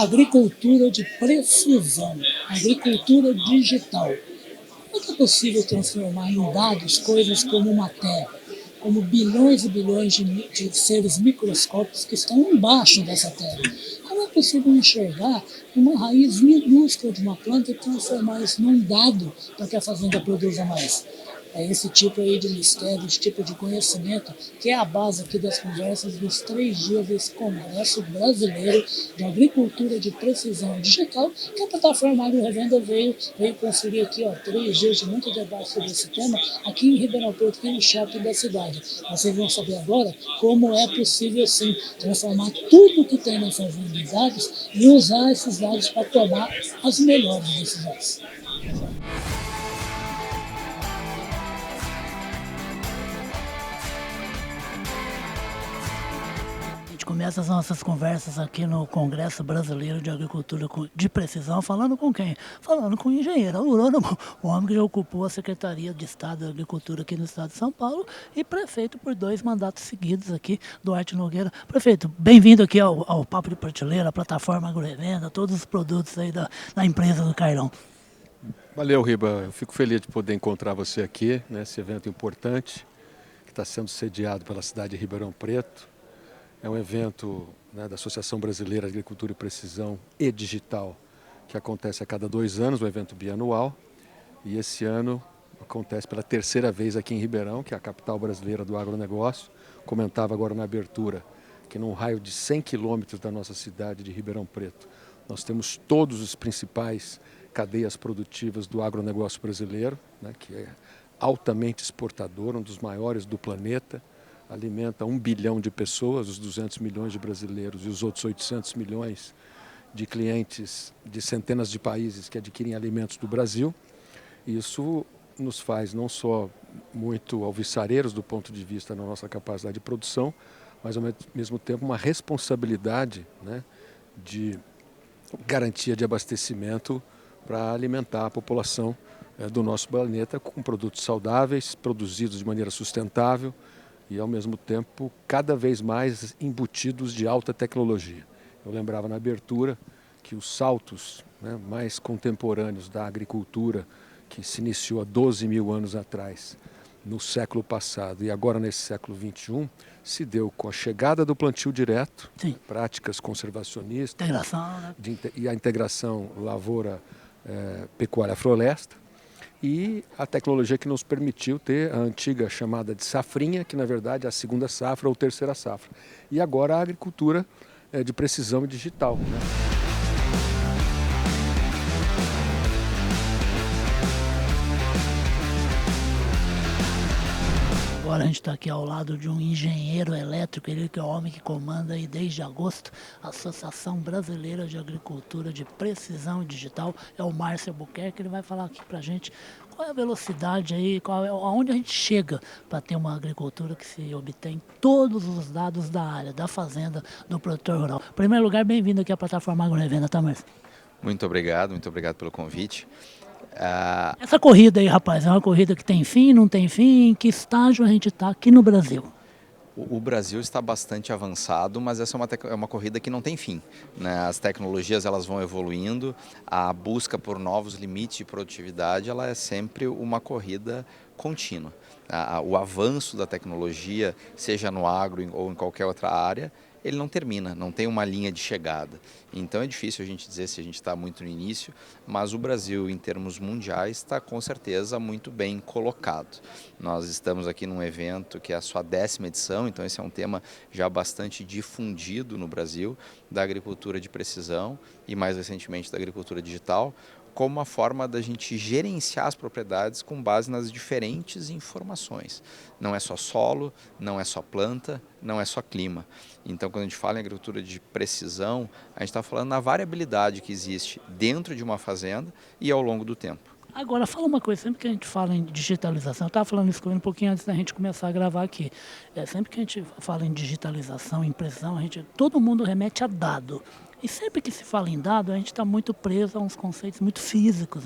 agricultura de precisão, agricultura digital. Como é possível transformar em dados coisas como uma terra, como bilhões e bilhões de seres microscópicos que estão embaixo dessa terra? Como é possível enxergar uma raiz minúscula de uma planta e transformar isso num dado para que a fazenda produza mais? É esse tipo aí de mistério, esse tipo de conhecimento que é a base aqui das conversas dos 3 dias desse Congresso Brasileiro de Agricultura de Precisão Digital, que a plataforma Agro Revenda veio conseguir aqui 3 dias de muito debate sobre esse tema aqui em Ribeirão Preto, aqui no shopping da cidade. Vocês vão saber agora como é possível sim transformar tudo que tem na fazenda em dados e usar esses dados para tomar as melhores decisões. A gente começa as nossas conversas aqui no Congresso Brasileiro de Agricultura de Precisão, falando com quem? Falando com o engenheiro agrônomo, o homem que já ocupou a Secretaria de Estado da Agricultura aqui no estado de São Paulo e prefeito por 2 mandatos seguidos aqui, Duarte Nogueira. Prefeito, bem-vindo aqui ao Papo de Prateleira, a plataforma Agro Revenda, todos os produtos aí da empresa do Cairão. Valeu, Riba. Eu fico feliz de poder encontrar você aqui nesse evento importante que está sendo sediado pela cidade de Ribeirão Preto. É um evento da Associação Brasileira de Agricultura e Precisão e Digital que acontece a cada 2 anos, um evento bianual. E esse ano acontece pela 3ª vez aqui em Ribeirão, que é a capital brasileira do agronegócio. Comentava agora na abertura que num raio de 100 quilômetros da nossa cidade de Ribeirão Preto, nós temos todos os principais cadeias produtivas do agronegócio brasileiro, que é altamente exportador, um dos maiores do planeta, alimenta 1 bilhão de pessoas, os 200 milhões de brasileiros e os outros 800 milhões de clientes de centenas de países que adquirem alimentos do Brasil. Isso nos faz não só muito alvissareiros do ponto de vista da nossa capacidade de produção, mas ao mesmo tempo uma responsabilidade de garantia de abastecimento para alimentar a população do nosso planeta com produtos saudáveis, produzidos de maneira sustentável e, ao mesmo tempo, cada vez mais embutidos de alta tecnologia. Eu lembrava na abertura que os saltos mais contemporâneos da agricultura, que se iniciou há 12 mil anos atrás, no século passado e agora nesse século XXI, se deu com a chegada do plantio direto, Sim. práticas conservacionistas Integração, e a integração lavoura, pecuária, floresta, e a tecnologia que nos permitiu ter a antiga chamada de safrinha, que na verdade é a 2ª safra ou 3ª safra. E agora a agricultura de precisão digital. Agora a gente está aqui ao lado de um engenheiro elétrico, ele que é o homem que comanda aí desde agosto a Associação Brasileira de Agricultura de Precisão Digital, é o Márcio Albuquerque. Ele vai falar aqui para a gente qual é a velocidade aí, aonde a gente chega para ter uma agricultura que se obtém todos os dados da área, da fazenda, do produtor rural. Em primeiro lugar, bem-vindo aqui à plataforma Agro Revenda, tá, Márcio? Muito obrigado pelo convite. Essa corrida aí, rapaz, é uma corrida que tem fim, não tem fim? Em que estágio a gente está aqui no Brasil? O Brasil está bastante avançado, mas essa é uma corrida que não tem fim, As tecnologias elas vão evoluindo, a busca por novos limites de produtividade ela é sempre uma corrida contínua. O avanço da tecnologia, seja no agro ou em qualquer outra área, ele não termina, não tem uma linha de chegada. Então é difícil a gente dizer se a gente está muito no início, mas o Brasil, em termos mundiais, está com certeza muito bem colocado. Nós estamos aqui num evento que é a sua 10ª edição, então esse é um tema já bastante difundido no Brasil, da agricultura de precisão e mais recentemente da agricultura digital, como uma forma da gente gerenciar as propriedades com base nas diferentes informações. Não é só solo, não é só planta, não é só clima. Então, quando a gente fala em agricultura de precisão, a gente está falando na variabilidade que existe dentro de uma fazenda e ao longo do tempo. Agora, fala uma coisa, sempre que a gente fala em digitalização, eu estava falando isso um pouquinho antes da gente começar a gravar aqui, sempre que a gente fala em digitalização, em precisão, todo mundo remete a dado. E sempre que se fala em dado, a gente está muito preso a uns conceitos muito físicos,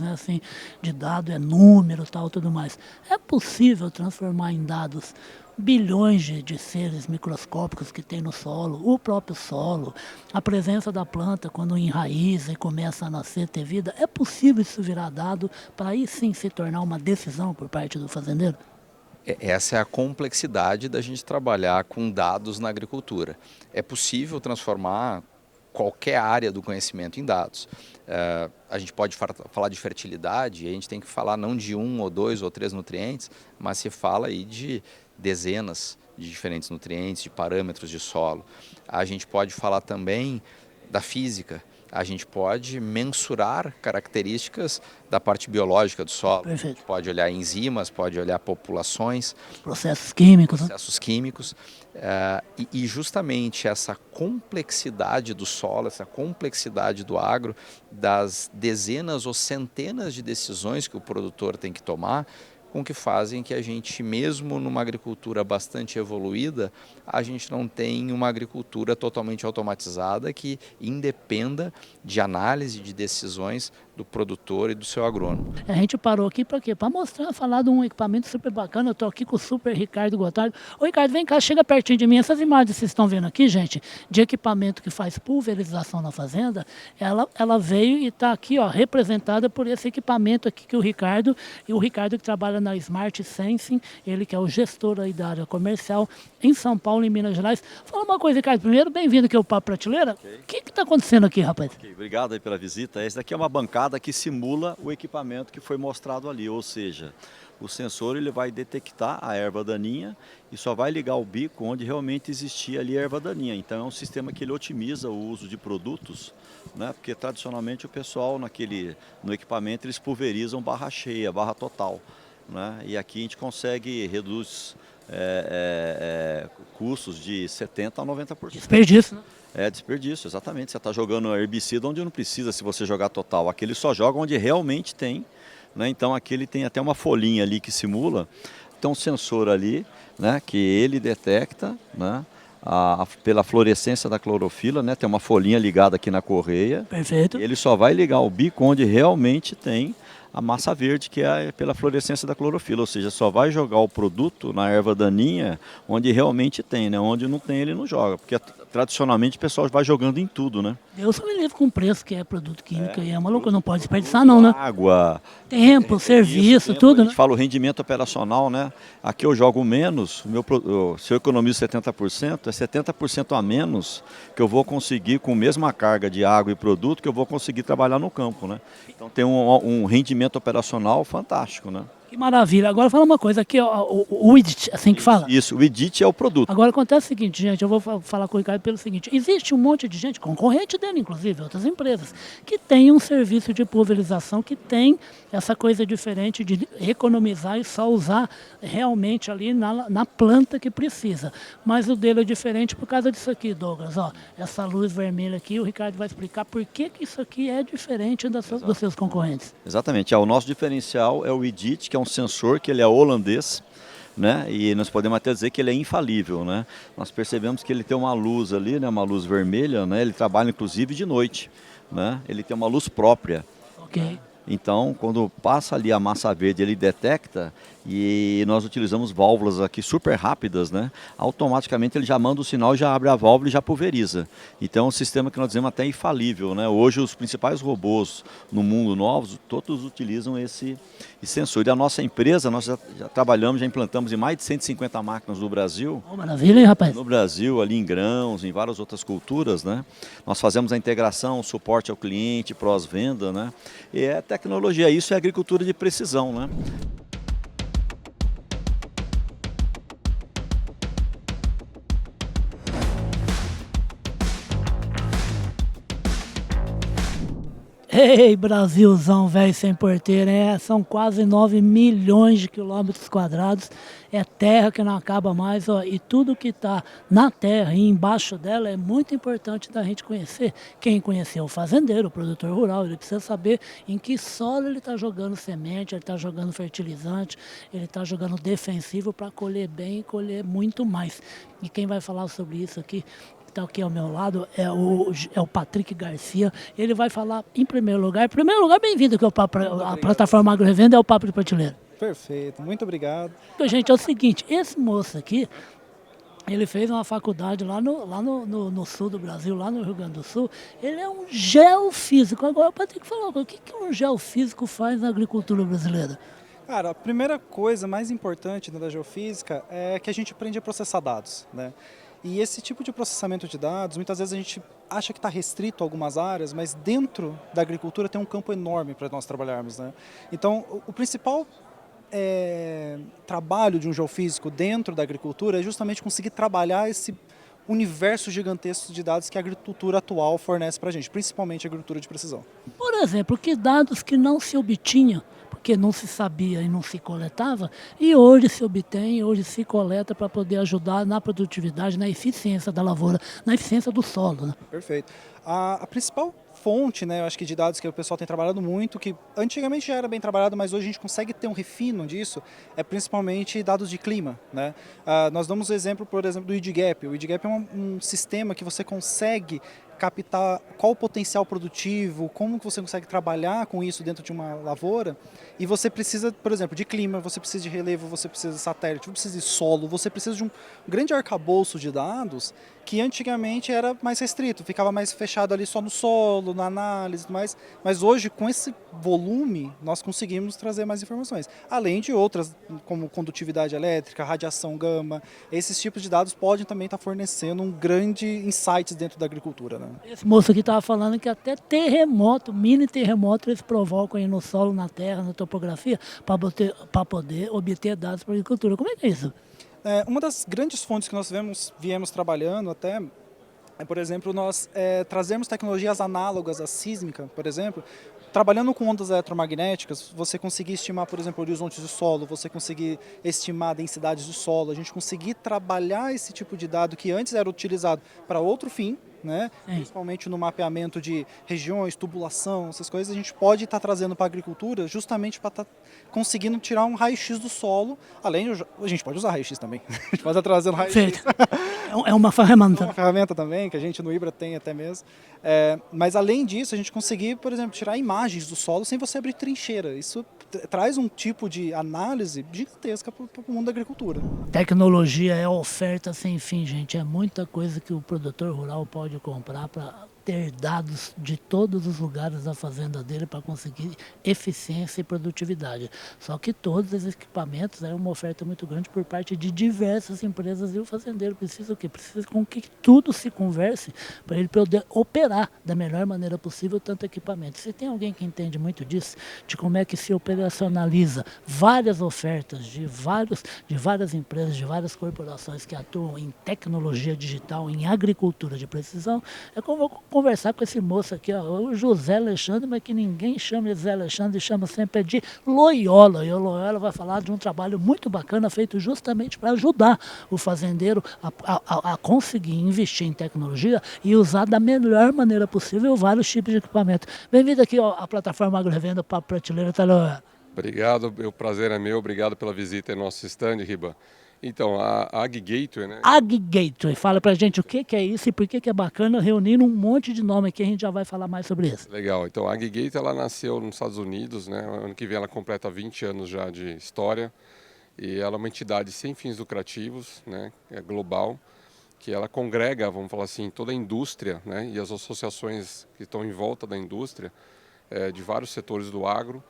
de dado é número, tal, tudo mais. É possível transformar em dados bilhões de seres microscópicos que tem no solo, o próprio solo, a presença da planta quando enraiza e começa a nascer, ter vida. É possível isso virar dado para aí sim se tornar uma decisão por parte do fazendeiro? Essa é a complexidade da gente trabalhar com dados na agricultura. É possível transformar qualquer área do conhecimento em dados. A gente pode falar de fertilidade, e a gente tem que falar não de 1 ou 2 ou 3 nutrientes, mas se fala aí de dezenas de diferentes nutrientes, de parâmetros de solo. A gente pode falar também da física. A gente pode mensurar características da parte biológica do solo. Perfeito. A gente pode olhar enzimas, pode olhar populações, Processos químicos, né? processos químicos. E justamente essa complexidade do solo, essa complexidade do agro, das dezenas ou centenas de decisões que o produtor tem que tomar, com que fazem que a gente, mesmo numa agricultura bastante evoluída, a gente não tem uma agricultura totalmente automatizada que independa de análise de decisões do produtor e do seu agrônomo. A gente parou aqui para quê? Para mostrar, falar de um equipamento super bacana. Eu estou aqui com o super Ricardo Gotardo. Ô Ricardo, vem cá, chega pertinho de mim. Essas imagens que vocês estão vendo aqui, gente, de equipamento que faz pulverização na fazenda, ela veio e está aqui, ó, representada por esse equipamento aqui que o Ricardo que trabalha na Smart Sensing, ele que é o gestor aí da área comercial em São Paulo, em Minas Gerais. Fala uma coisa, Ricardo, primeiro, bem-vindo aqui ao Papo Prateleira. O que está acontecendo aqui, rapaz? Okay, obrigado aí pela visita. Essa daqui é uma bancada que simula o equipamento que foi mostrado ali, ou seja, o sensor ele vai detectar a erva daninha e só vai ligar o bico onde realmente existia ali a erva daninha. Então é um sistema que ele otimiza o uso de produtos, né? Porque tradicionalmente o pessoal no equipamento eles pulverizam barra cheia, barra total, né? E aqui a gente consegue reduz custos de 70% a 90%. Desperdício, né? É desperdício, exatamente. Você está jogando herbicida onde não precisa se você jogar total. Aquele só joga onde realmente tem, né? Então aquele tem até uma folhinha ali que simula. Tem um sensor ali, né, que ele detecta, né, pela fluorescência da clorofila, né, tem uma folhinha ligada aqui na correia. Perfeito. E ele só vai ligar o bico onde realmente tem a massa verde, que é pela fluorescência da clorofila, ou seja, só vai jogar o produto na erva daninha onde realmente tem, né? Onde não tem ele não joga, porque tradicionalmente o pessoal vai jogando em tudo, né? Eu só me livro com preço que é produto químico e é maluco, não pode desperdiçar não, né? Água, Tempo, serviço, tudo, a né? gente fala o rendimento operacional, né? Aqui eu jogo menos, se eu economizo 70%, é 70% a menos que eu vou conseguir com a mesma carga de água e produto que eu vou conseguir trabalhar no campo, né? Então tem um rendimento operacional fantástico, né? Que maravilha. Agora fala uma coisa aqui, ó, o widget, assim que fala. Isso, o edit é o produto. Agora acontece o seguinte, gente, eu vou falar com o Ricardo pelo seguinte, existe um monte de gente, concorrente dele inclusive, outras empresas, que tem um serviço de pulverização, que tem essa coisa diferente de economizar e só usar realmente ali na planta que precisa. Mas o dele é diferente por causa disso aqui, Douglas, ó, essa luz vermelha aqui, o Ricardo vai explicar por que isso aqui é diferente dos seus concorrentes. Exatamente, o nosso diferencial é o edit, que é um sensor que ele é holandês, né? E nós podemos até dizer que ele é infalível, né? Nós percebemos que ele tem uma luz ali, né? Uma luz vermelha, né? Ele trabalha inclusive de noite, né? Ele tem uma luz própria. Ok. Então, quando passa ali a massa verde, ele detecta e nós utilizamos válvulas aqui super rápidas, né? Automaticamente ele já manda o sinal, já abre a válvula e já pulveriza. Então é um sistema que nós dizemos até infalível, né? Hoje os principais robôs no mundo novos, todos utilizam esse sensor. E a nossa empresa, nós já trabalhamos, já implantamos em mais de 150 máquinas no Brasil. Oh, maravilha, hein, rapaz? No Brasil, ali em grãos, em várias outras culturas, né? Nós fazemos a integração, o suporte ao cliente, pós-venda, né? E é tecnologia, isso é agricultura de precisão, né? Ei, Brasilzão, velho sem porteira, são quase 9 milhões de quilômetros quadrados, é terra que não acaba mais, ó, e tudo que está na terra e embaixo dela é muito importante da gente conhecer. Quem conhecer o fazendeiro, o produtor rural, ele precisa saber em que solo ele está jogando semente, ele está jogando fertilizante, ele está jogando defensivo para colher bem e colher muito mais. E quem vai falar sobre isso aqui, está aqui ao meu lado, é o Patrick Garcia. Ele vai falar em primeiro lugar, bem-vindo aqui ao Papo, a plataforma Agro Revenda é o Papo de Prateleira. Perfeito, muito obrigado. Gente, é o seguinte, esse moço aqui, ele fez uma faculdade lá no sul do Brasil, lá no Rio Grande do Sul. Ele é um geofísico. Agora, eu tenho que falar, o que um geofísico faz na agricultura brasileira? Cara, a primeira coisa mais importante da geofísica é que a gente aprende a processar dados, né? E esse tipo de processamento de dados, muitas vezes a gente acha que está restrito a algumas áreas, mas dentro da agricultura tem um campo enorme para nós trabalharmos, né? Então, o principal trabalho de um geofísico dentro da agricultura é justamente conseguir trabalhar esse universo gigantesco de dados que a agricultura atual fornece para a gente, principalmente a agricultura de precisão. Por exemplo, que dados que não se obtinham, porque não se sabia e não se coletava, e hoje se obtém, hoje se coleta para poder ajudar na produtividade, na eficiência da lavoura, na eficiência do solo, né? Perfeito. A principal fonte, né, eu acho que de dados que o pessoal tem trabalhado muito, que antigamente já era bem trabalhado, mas hoje a gente consegue ter um refino disso, é principalmente dados de clima, né? Nós damos o exemplo, por exemplo, do WeedGap. O WeedGap é um sistema que você consegue captar qual o potencial produtivo, como que você consegue trabalhar com isso dentro de uma lavoura, e você precisa, por exemplo, de clima, você precisa de relevo, você precisa de satélite, você precisa de solo, você precisa de um grande arcabouço de dados que antigamente era mais restrito, ficava mais fechado ali só no solo, na análise e tudo mais, mas hoje com esse volume nós conseguimos trazer mais informações, além de outras como condutividade elétrica, radiação gama, esses tipos de dados podem também estar fornecendo um grande insights dentro da agricultura, né? Esse moço aqui estava falando que até terremoto, mini terremoto, eles provocam aí no solo, na terra, na topografia, para poder obter dados para a agricultura. Como é que é isso? Uma das grandes fontes que nós viemos trabalhando até por exemplo, nós trazemos tecnologias análogas à sísmica, por exemplo, trabalhando com ondas eletromagnéticas, você conseguir estimar, por exemplo, horizontes de solo, você conseguir estimar densidades de solo, a gente conseguir trabalhar esse tipo de dado que antes era utilizado para outro fim, né? Principalmente no mapeamento de regiões, tubulação, essas coisas, a gente pode estar trazendo para a agricultura justamente para estar conseguindo tirar um raio-x do solo, além de, a gente pode usar raio-x também, a gente pode estar trazendo raio-x. É uma ferramenta. É uma ferramenta também, que a gente no IBRA tem até mesmo. Mas além disso, a gente conseguir, por exemplo, tirar imagens do solo sem você abrir trincheira. Isso traz um tipo de análise gigantesca para o mundo da agricultura. Tecnologia é oferta sem fim, gente. É muita coisa que o produtor rural pode comprar para ter dados de todos os lugares da fazenda dele para conseguir eficiência e produtividade. Só que todos os equipamentos é uma oferta muito grande por parte de diversas empresas e o fazendeiro precisa o quê? Precisa com que tudo se converse para ele poder operar da melhor maneira possível tanto equipamento. Se tem alguém que entende muito disso, de como é que se operacionaliza várias ofertas de várias empresas, de várias corporações que atuam em tecnologia digital, em agricultura de precisão, é como eu vou conversar com esse moço aqui, ó, o José Alexandre, mas que ninguém chama de José Alexandre, chama sempre de Loyola. E o Loyola vai falar de um trabalho muito bacana feito justamente para ajudar o fazendeiro a conseguir investir em tecnologia e usar da melhor maneira possível vários tipos de equipamento. Bem-vindo aqui ó, à plataforma AgroRevenda Papo Prateleira, tá, Loyola? Obrigado, o prazer é meu, obrigado pela visita em nosso stand, Riba. Então, a AgGateway, né? AgGateway, fala pra gente o que é isso e por que é bacana reunir um monte de nome aqui, a gente já vai falar mais sobre isso. Legal, então a AgGateway ela nasceu nos Estados Unidos, né? Ano que vem ela completa 20 anos já de história e ela é uma entidade sem fins lucrativos, né? É global, que ela congrega, vamos falar assim, toda a indústria, né? E as associações que estão em volta da indústria, de vários setores do agro,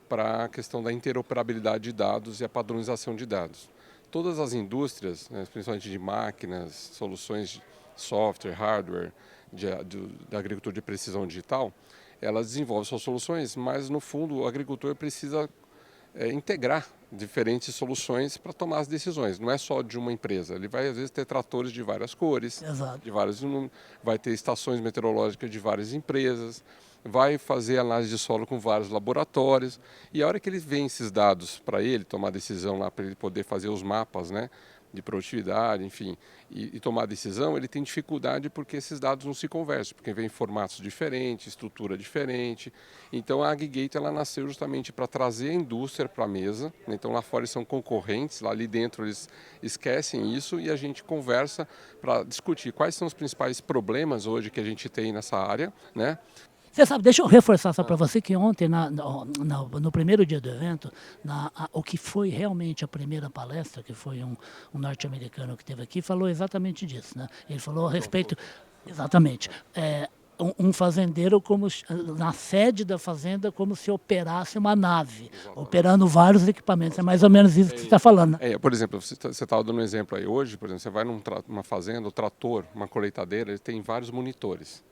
para a questão da interoperabilidade de dados e a padronização de dados. Todas as indústrias, né, principalmente de máquinas, soluções de software, hardware, da agricultura de precisão digital, elas desenvolvem suas soluções, mas no fundo o agricultor precisa integrar diferentes soluções para tomar as decisões. Não é só de uma empresa. Ele vai às vezes ter tratores de várias cores, vai ter estações meteorológicas de várias empresas, vai fazer análise de solo com vários laboratórios e a hora que ele vê esses dados para ele tomar decisão lá, para ele poder fazer os mapas, né, de produtividade, enfim, e tomar decisão, ele tem dificuldade porque esses dados não se conversam, porque vem em formatos diferentes, estrutura diferente. Então a AgGateway ela nasceu justamente para trazer a indústria para a mesa, né? Então lá fora eles são concorrentes, lá ali dentro eles esquecem isso e a gente conversa para discutir quais são os principais problemas hoje que a gente tem nessa área, né? Você sabe, deixa eu reforçar só para você que ontem, no primeiro dia do evento, o que foi realmente a primeira palestra, que foi um norte-americano que esteve aqui, falou exatamente disso, né? Ele falou a respeito, exatamente, um fazendeiro na sede da fazenda como se operasse uma nave, operando vários equipamentos. É mais ou menos isso que você está falando. Né? Por exemplo, você estava dando um exemplo aí hoje, por exemplo, você vai numa fazenda, o trator, uma colheitadeira, ele tem vários monitores.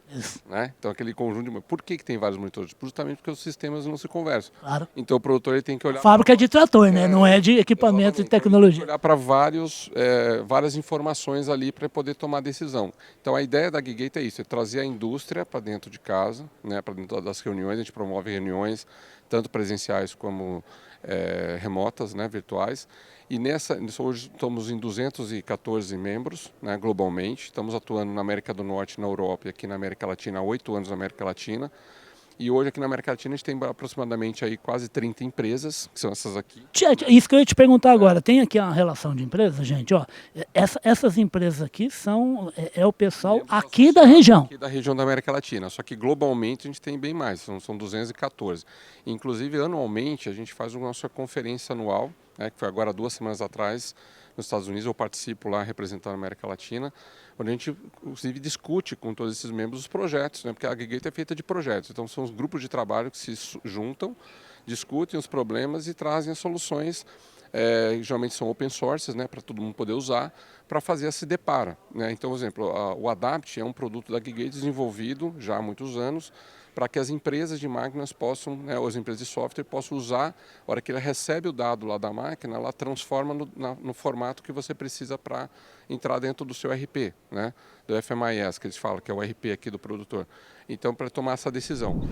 Né? Então aquele conjunto de... Por que tem vários monitores? Justamente porque os sistemas não se conversam. Claro. Então o produtor ele tem que olhar... Fábrica é de trator, né? Não é de equipamento de tecnologia. Olhar para várias informações ali para poder tomar decisão. Então a ideia da Gigate é isso, é trazer a indústria para dentro de casa, né? Para dentro das reuniões. A gente promove reuniões tanto presenciais como remotas, né? Virtuais. E hoje estamos em 214 membros, né, globalmente. Estamos atuando na América do Norte, na Europa e aqui na América Latina há 8 anos na América Latina. E hoje aqui na América Latina a gente tem aproximadamente aí quase 30 empresas, que são essas aqui. Isso que eu ia te perguntar agora. Tem aqui uma relação de empresas, gente. Ó, essas empresas aqui são o pessoal aqui da região. Aqui da região da América Latina. Só que globalmente a gente tem bem mais, são 214. Inclusive anualmente a gente faz a nossa conferência anual, que foi agora 2 semanas atrás, nos Estados Unidos. Eu participo lá representando a América Latina, onde a gente, inclusive, discute com todos esses membros os projetos, né? Porque a Gigate é feita de projetos. Então, são os grupos de trabalho que se juntam, discutem os problemas e trazem as soluções, geralmente são open sources, né? Para todo mundo poder usar, para fazer esse depara. Né? Então, por exemplo, o Adapt é um produto da Gigate desenvolvido já há muitos anos, para que as empresas de máquinas possam, né, ou as empresas de software possam usar, a hora que ela recebe o dado lá da máquina, ela transforma no formato que você precisa para entrar dentro do seu RP, né, do FMIS, que eles falam, que é o RP aqui do produtor. Então, para tomar essa decisão.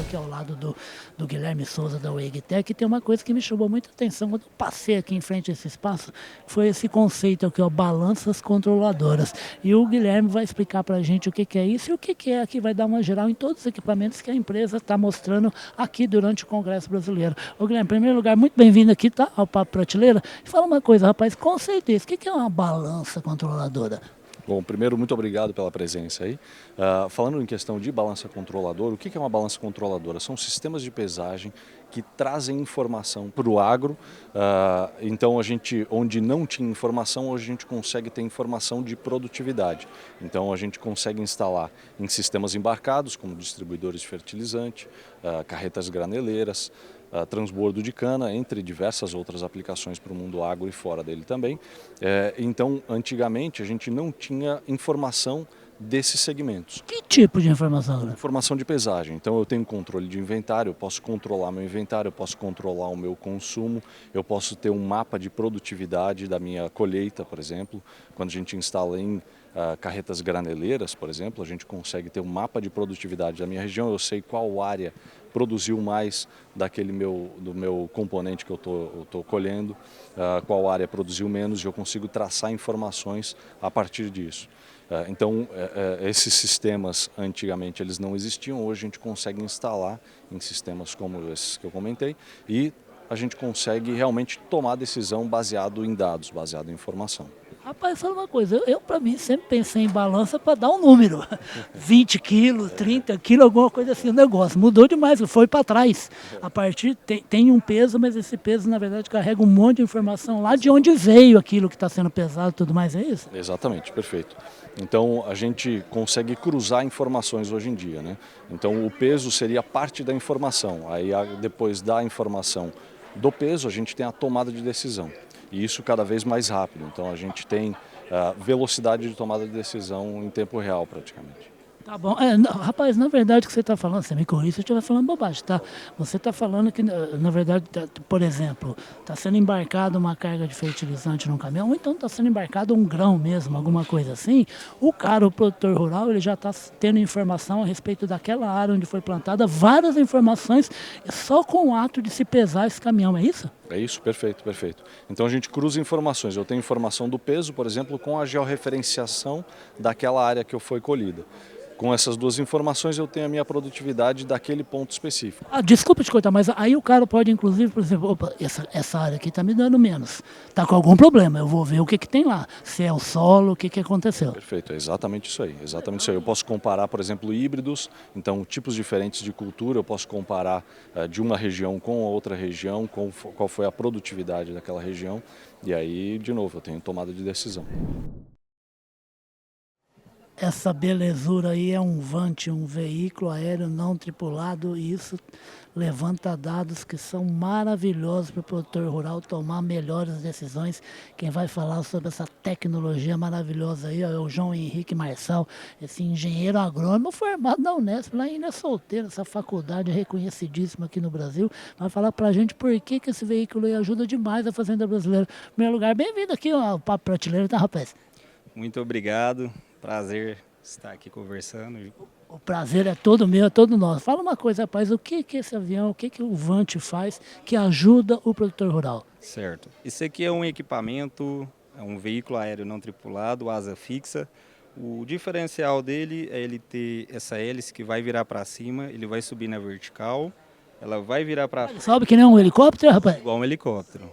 Aqui ao lado do Guilherme Souza da WEGTEC, e tem uma coisa que me chamou muita atenção quando eu passei aqui em frente a esse espaço, foi esse conceito aqui, ó, balanças controladoras. E o Guilherme vai explicar para a gente o que é isso e o que é que vai dar uma geral em todos os equipamentos que a empresa está mostrando aqui durante o Congresso Brasileiro. Ô Guilherme, em primeiro lugar, muito bem-vindo aqui, tá, ao Papo Prateleira. E fala uma coisa, rapaz, conceito esse, o que é uma balança controladora? Bom, primeiro, muito obrigado pela presença aí. Falando em questão de balança controladora, o que é uma balança controladora? São sistemas de pesagem que trazem informação para o agro. Então, onde não tinha informação, hoje a gente consegue ter informação de produtividade. Então, a gente consegue instalar em sistemas embarcados, como distribuidores de fertilizante, carretas graneleiras, transbordo de cana, entre diversas outras aplicações para o mundo agro e fora dele também. Então, antigamente, a gente não tinha informação desses segmentos. Que tipo de informação? Informação de pesagem. Então eu tenho controle de inventário, eu posso controlar meu inventário, eu posso controlar o meu consumo, eu posso ter um mapa de produtividade da minha colheita, por exemplo. Quando a gente instala em carretas graneleiras, por exemplo, a gente consegue ter um mapa de produtividade da minha região, eu sei qual área produziu mais do meu componente que eu estou colhendo, qual área produziu menos, e eu consigo traçar informações a partir disso. Então, esses sistemas, antigamente, eles não existiam, hoje a gente consegue instalar em sistemas como esses que eu comentei e a gente consegue realmente tomar decisão baseado em dados, baseado em informação. Rapaz, fala uma coisa, eu para mim sempre pensei em balança para dar um número, 20 quilos, 30 quilos, alguma coisa assim, o negócio mudou demais, foi para trás. A partir, tem um peso, mas esse peso na verdade carrega um monte de informação lá de onde veio aquilo que está sendo pesado e tudo mais, é isso? Exatamente, perfeito. Então a gente consegue cruzar informações hoje em dia, né? Então o peso seria parte da informação, aí depois da informação do peso a gente tem a tomada de decisão. E isso cada vez mais rápido, então a gente tem velocidade de tomada de decisão em tempo real praticamente. Tá bom. Rapaz, na verdade o que você está falando, você me corrija se eu estiver falando bobagem, tá? Você está falando que, na verdade, por exemplo, está sendo embarcado uma carga de fertilizante num caminhão, ou então está sendo embarcado um grão mesmo, alguma coisa assim. O produtor rural, ele já está tendo informação a respeito daquela área onde foi plantada, várias informações, só com o ato de se pesar esse caminhão, é isso? É isso, perfeito, perfeito. Então a gente cruza informações. Eu tenho informação do peso, por exemplo, com a georreferenciação daquela área que foi colhida. Com essas duas informações eu tenho a minha produtividade daquele ponto específico. Desculpa te cortar, mas aí o cara pode, inclusive, por exemplo, opa, essa área aqui está me dando menos. Está com algum problema, eu vou ver o que tem lá. Se é o solo, o que aconteceu. Perfeito, é exatamente isso aí. Exatamente isso aí. Eu posso comparar, por exemplo, híbridos, então tipos diferentes de cultura, eu posso comparar de uma região com a outra região, qual foi a produtividade daquela região, e aí, de novo, eu tenho tomada de decisão. Essa belezura aí é um VANT, um veículo aéreo não tripulado, e isso levanta dados que são maravilhosos para o produtor rural tomar melhores decisões. Quem vai falar sobre essa tecnologia maravilhosa aí é o João Henrique Marçal, esse engenheiro agrônomo formado na Unesp, lá em Ilha Solteira, essa faculdade reconhecidíssima aqui no Brasil. Vai falar para a gente por que esse veículo aí ajuda demais a fazenda brasileira. Em primeiro lugar, bem-vindo aqui ao Papo Prateleira, tá, rapaz? Muito obrigado, prazer estar aqui conversando. O prazer é todo meu, é todo nosso. Fala uma coisa, rapaz, o que esse avião, o que o VANT faz que ajuda o produtor rural? Certo. Isso aqui é um equipamento, é um veículo aéreo não tripulado, asa fixa. O diferencial dele é ele ter essa hélice que vai virar para cima, ele vai subir na vertical, ela vai virar para frente. Sobe que nem um helicóptero, rapaz? Igual um helicóptero.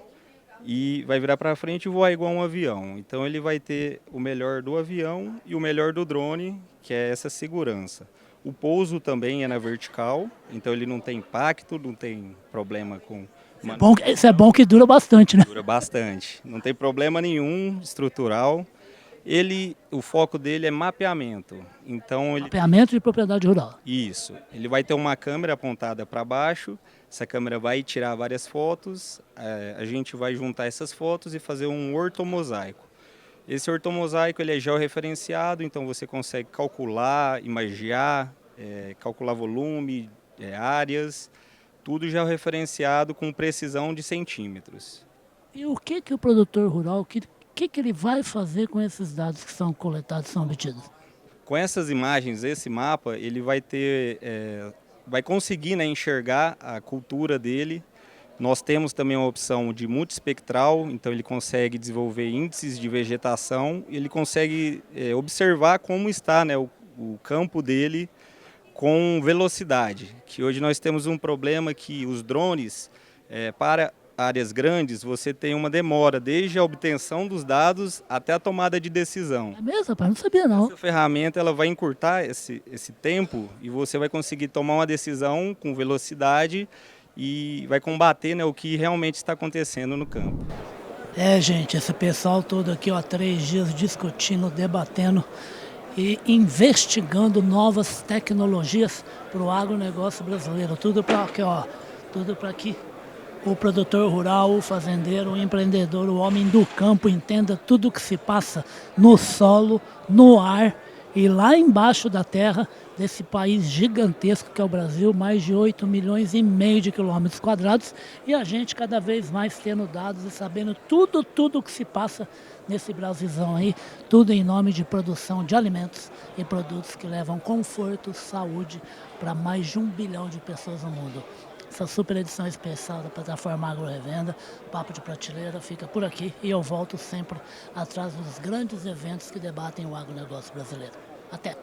E vai virar para frente e voar igual um avião. Então ele vai ter o melhor do avião e o melhor do drone, que é essa segurança. O pouso também é na vertical, então ele não tem impacto, não tem problema com... Isso é bom que dura bastante, né? Dura bastante. Não tem problema nenhum estrutural. O foco dele é mapeamento. Então mapeamento de propriedade rural. Isso. Ele vai ter uma câmera apontada para baixo. Essa câmera vai tirar várias fotos. A gente vai juntar essas fotos e fazer um ortomosaico. Esse ortomosaico ele é georreferenciado, então você consegue calcular, imagiar, calcular volume, áreas, tudo georreferenciado com precisão de centímetros. E o que o produtor rural, o que ele vai fazer com esses dados que são coletados, são obtidos? Com essas imagens, esse mapa, ele vai ter, vai conseguir, né, enxergar a cultura dele. Nós temos também uma opção de multiespectral, então ele consegue desenvolver índices de vegetação, ele consegue observar como está, né, o campo dele com velocidade. Que hoje nós temos um problema que os drones, para áreas grandes, você tem uma demora desde a obtenção dos dados até a tomada de decisão. É mesmo, rapaz? Não sabia não. Essa ferramenta ela vai encurtar esse tempo e você vai conseguir tomar uma decisão com velocidade e vai combater, né, o que realmente está acontecendo no campo. Gente, esse pessoal todo aqui, ó, 3 dias discutindo, debatendo e investigando novas tecnologias para o agronegócio brasileiro. Tudo para que o produtor rural, o fazendeiro, o empreendedor, o homem do campo entenda tudo o que se passa no solo, no ar e lá embaixo da terra desse país gigantesco que é o Brasil, mais de 8,5 milhões de quilômetros quadrados, e a gente cada vez mais tendo dados e sabendo tudo o que se passa nesse Brasilzão aí, tudo em nome de produção de alimentos e produtos que levam conforto, saúde para mais de 1 bilhão de pessoas no mundo. Essa super edição especial da plataforma Agro Revenda, Papo de Prateleira, fica por aqui e eu volto sempre atrás dos grandes eventos que debatem o agronegócio brasileiro. Até!